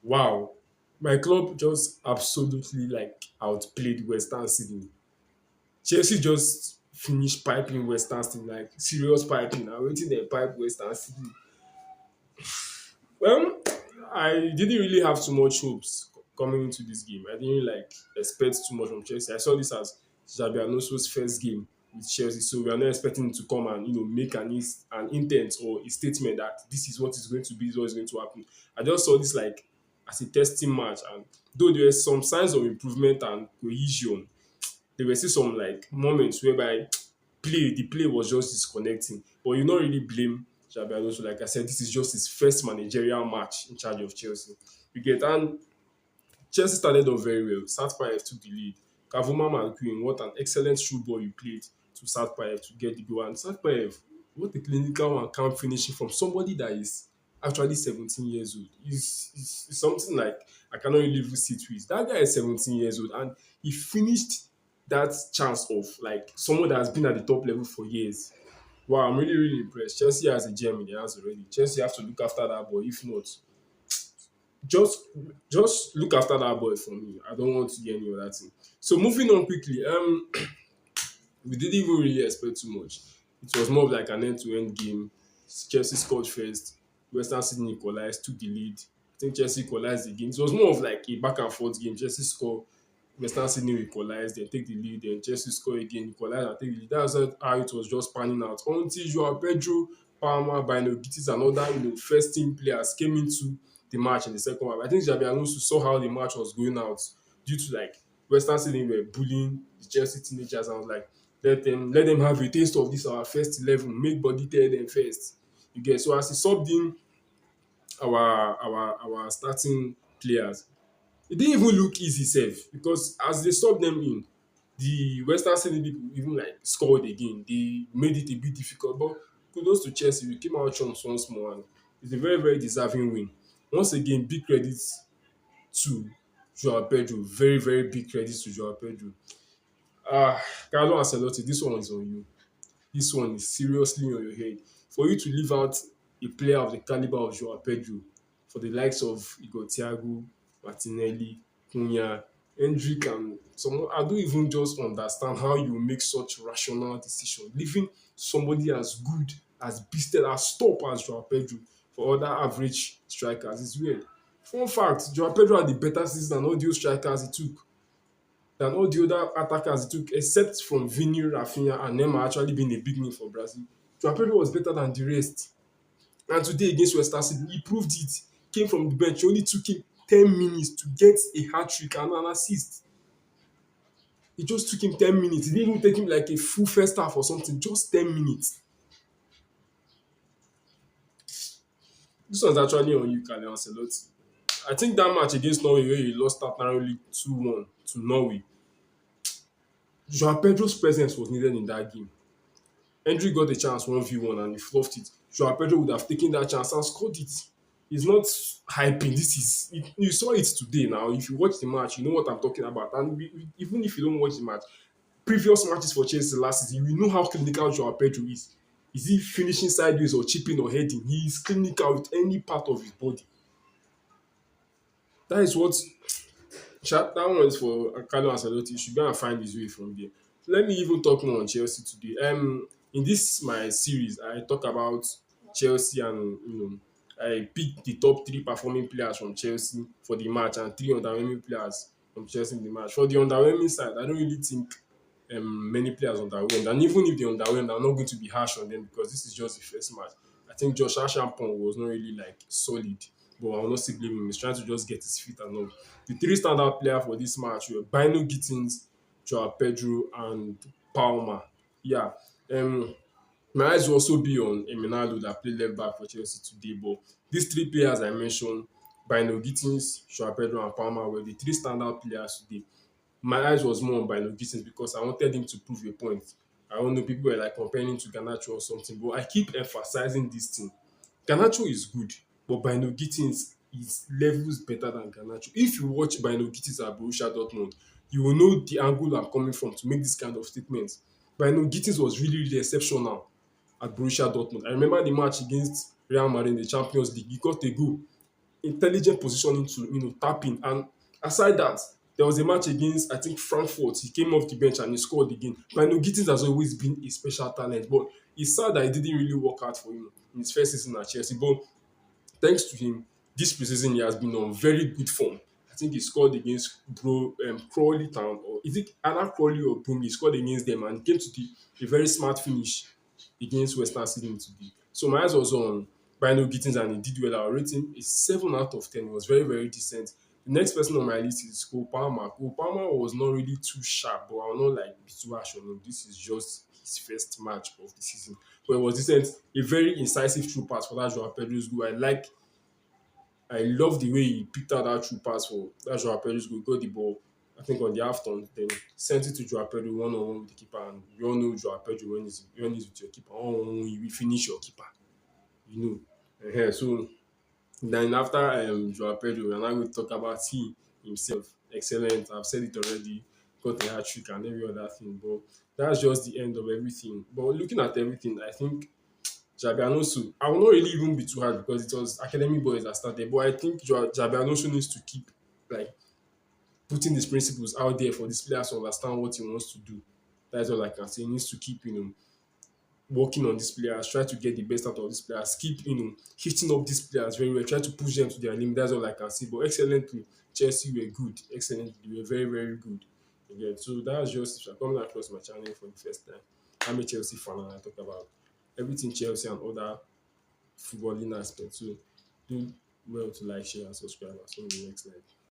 Wow, my club just absolutely like outplayed Western Sydney. Chelsea just finished piping Western Sydney like serious piping. I'm waiting they pipe Western Sydney. Well, I didn't really have too much hopes coming into this game. I didn't like expect too much from Chelsea. I saw this as Xabi Alonso's first game with Chelsea, so we are not expecting him to come and make an intent or a statement that this is what is going to be, this is what is going to happen. I just saw this like as a testing match, and though there were some signs of improvement and cohesion, there were still some like moments whereby the play was just disconnecting. But you not really blame Xabi Alonso. Like I said, this is just his first managerial match in charge of Chelsea. You get and Chelsea started off very well. South Paev took the lead. Kavuma McQueen, what an excellent through ball you played to South Paev to get the goal. And South Paev, what a clinical and calm finishing from somebody that is actually 17 years old. Is something like I cannot really live with it with. That guy is 17 years old and he finished that chance of like someone that has been at the top level for years. Wow, I'm really, really impressed. Chelsea has a gem in their hands already. Chelsea have to look after that boy. If not, just just look after that boy for me. I don't want to get any other thing. So moving on quickly, we didn't even really expect too much. It was more of like an end-to-end game. Chelsea scored first. Western Sydney equalized, took the lead. I think Chelsea equalized again. It was more of like a back and forth game. Chelsea score, Western Sydney equalized, then take the lead, then Chelsea score again, equalize and take the lead. That's how it was just panning out. Until Joao Pedro, Palmer, Bino Gittins and other first team players came into the match in the second half. I think Xabi Alonso saw how the match was going out due to like Western Sydney were bullying the Chelsea teenagers and was like, let them have a taste of this our first 11, make body tell them first. You get so as he subbed in our starting players, it didn't even look easy sef because as they subbed them in, the Western Sydney people even like scored again. They made it a bit difficult, but kudos to Chelsea. We came out chumps once more, and it's a very, very deserving win. Once again, big credit to Joao Pedro. Very, very big credit to Joao Pedro. Carlo Ancelotti, this one is on you. This one is seriously on your head. For you to leave out a player of the caliber of Joao Pedro for the likes of Igor Thiago, Martinelli, Cunha, Hendrick, and some, I don't even just understand how you make such rational decision. Leaving somebody as good, as beasted, as top as Joao Pedro for other average strikers is weird. Fun fact, Joao Pedro had the better season than all those strikers he took, than all the other attackers he took, except from Vini, Rafinha, and Neymar actually being a big name for Brazil. Joao Pedro was better than the rest. And today against Western City, he proved it. Came from the bench. It only took him 10 minutes to get a hat trick and an assist. It just took him 10 minutes. It didn't even take him like a full first half or something, just 10 minutes. This one's actually on you, Carlo Ancelotti. I think that match against Norway where he lost that narrowly 2-1 to Norway, Joao Pedro's presence was needed in that game. Hendrick got a chance 1v1 and he fluffed it. Joao Pedro would have taken that chance and scored it. He's not hyping. You saw it today now. If you watch the match, you know what I'm talking about. And even if you don't watch the match, previous matches for Chelsea last season, you know how clinical Joao Pedro is. Is he finishing sideways or chipping or heading? He is clinical with any part of his body. That is what that one is for Carlo Ancelotti. He should go and find his way from there. Let me even talk more on Chelsea today. In this my series, I talk about Chelsea and I pick the top three performing players from Chelsea for the match and three underwhelming players from Chelsea in the match. For the underwhelming side, I don't really think many players underwhelmed. And even if they underwhelmed, I'm not going to be harsh on them because this is just the first match. I think Josh Ashampong was not really like solid, but I will not still blame him. He's trying to just get his feet and all. The three standout players for this match were Bino Gittins, Joao Pedro, and Palmer. Yeah. My eyes will also be on Eminalo that played left back for Chelsea today. But these three players I mentioned, Bino Gittins, Joao Pedro, and Palmer, were the three standout players today. My eyes was more on Bino Gittins because I wanted him to prove a point. I don't know, people were like comparing him to Garnacho or something, but I keep emphasizing this thing. Garnacho is good, but Bino Gittins is levels better than Garnacho. If you watch Bino Gittins at Borussia Dortmund, you will know the angle I'm coming from to make this kind of statements. Bino Gittins was really, really exceptional at Borussia Dortmund. I remember the match against Real Madrid in the Champions League. He got a goal. intelligent positioning to tap in. And aside that, there was a match against I think Frankfurt. He came off the bench and he scored again. But I know Gittins has always been a special talent, but it's sad that it didn't really work out for him in his first season at Chelsea. But thanks to him, this preseason he has been on very good form. I think he scored against Crawley Town, or is it either Crawley or Boom? He scored against them and came to a very smart finish against Western Sydney today. So my eyes was on Bino Gittins and he did well. Our rating is 7 out of 10. It was very, very decent. The next person on my list is Cole Palmer. Cole Palmer was not really too sharp, but I will not like be too harsh on him. This is just his first match of the season. But it was decent. A very incisive through pass for that Joao Pedro's goal. I love the way he picked out that true pass for that Joao Pedro's goal. Got the ball, I think, on the half turn, then sent it to Joao Pedro one on one with the keeper. And you all know Joao Pedro when he's with your keeper, you will finish your keeper. You know. So then after Joao Pedro, we're now going to talk about he himself. Excellent. I've said it already. Got a hat trick and every other thing. But that's just the end of everything. But looking at everything, I think Jabi Alonso, I will not really even be too hard because it was Academy Boys that started. But I think Jabi Alonso needs to keep like putting these principles out there for these players to understand what he wants to do. That's all I can say. He needs to keep, working on these players, try to get the best out of these players, keep, hitting up these players very well, try to push them to their limit. That's all I can say. But excellently, Chelsea were good. Excellently, they were very, very good. Again, so that's just if you're coming across my channel for the first time. I'm a Chelsea fan and I talk about everything Chelsea and other footballing aspects. So do well to like, share, and subscribe. I'll see you in the next live.